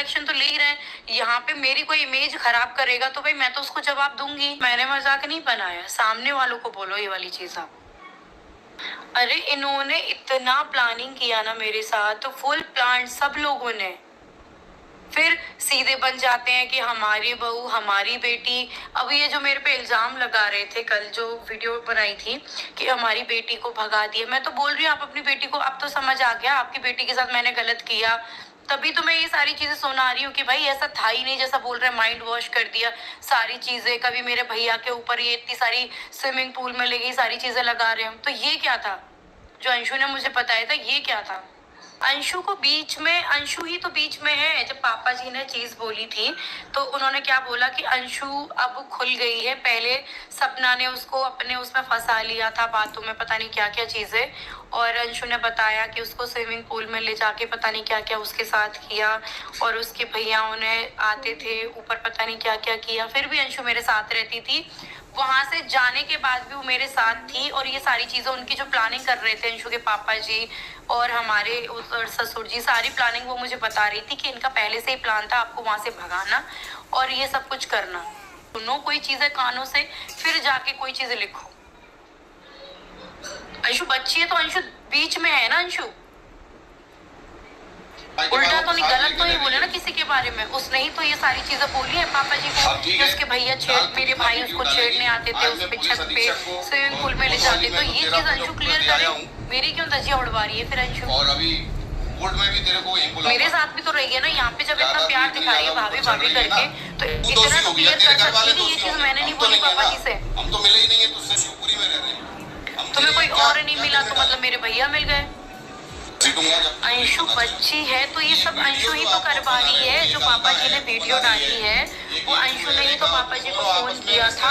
Action तो ले ही रहे हैं। यहाँ पे मेरी कोई इमेज खराब करेगा तो भाई मैं तो उसको जवाब दूंगी। मैंने मजाक नहीं बनाया, सामने वालों को बोलो ये वाली चीज आप। अरे इन्होंने इतना प्लानिंग किया ना मेरे साथ, तो फुल प्लान सब लोगों ने। फिर सीधे बन जाते हैं कि हमारी बहू, हमारी बेटी। अब ये जो मेरे पे इल्जाम लगा रहे थे, कल जो वीडियो बनाई थी कि हमारी बेटी को भगा दिया, मैं तो बोल रही हूँ आप अपनी बेटी को, अब तो समझ आ गया आपकी बेटी के साथ मैंने गलत किया। तभी तो मैं ये सारी चीजें सुना रही हूँ कि भाई ऐसा था ही नहीं जैसा बोल रहे हैं, माइंड वॉश कर दिया सारी चीजें। कभी मेरे भैया के ऊपर ये इतनी सारी स्विमिंग पूल में ले गई सारी चीजें लगा रहे हैं। तो ये क्या था जो अंशु ने मुझे बताया था, ये क्या था? अंशु को बीच में, अंशु ही तो बीच में है। जब पापा जी ने चीज बोली थी तो उन्होंने क्या बोला कि अंशु अब खुल गई है। पहले सपना ने उसको अपने उसमें फंसा लिया था बातों में, पता नहीं क्या क्या चीजें। और अंशु ने बताया कि उसको स्विमिंग पूल में ले जाके पता नहीं क्या क्या उसके साथ किया, और उसके भैयाओं ने आते थे ऊपर, पता नहीं क्या क्या किया। फिर भी अंशु मेरे साथ रहती थी, वहां से जाने के बाद भी वो मेरे साथ थी। और ये सारी चीजें उनकी जो प्लानिंग कर रहे थे अंशु के पापा जी और हमारे ससुर जी, सारी प्लानिंग वो मुझे बता रही थी कि इनका पहले से ही प्लान था आपको वहां से भगाना और ये सब कुछ करना। सुनो कोई चीजें कानों से, फिर जाके कोई चीजें लिखो। अंशु बच्ची है तो अंशु बीच में है ना। अंशु उल्टा तो नहीं, गलत तो नहीं बोले ना किसी के बारे में। उसने ही तो ये सारी चीजें बोली है पापा जी को कि उसके भैया मेरे भाई उसको छेड़ने आते थे, उस पे छत पे स्विमिंग पूल में ले जाते। तो ये चीज अंशु क्लियर करे, मेरी क्यों धज्जियां उड़वा रही है फिर अंशु? और अभी कोर्ट में भी तेरे को मेरे साथ भी तो रही है ना, यहाँ पे जब इतना प्यार दिखा रही है भाभी भाभी करके, तो इतना तो क्लियर कर सकती है। ये चीज मैंने नहीं बोली पापा जी से। हम तो मिले ही नहीं है तुझसे, शिवपुरी में रह रहे हैं। तुम्हें कोई और नहीं मिला तो मतलब मेरे भैया मिल गए। अंशु बच्ची है तो ये सब अंशु ही तो करवा रही है। जो पापा जी ने वीडियो डाली है वो अंशु ने ही तो पापा जी को फोन किया था।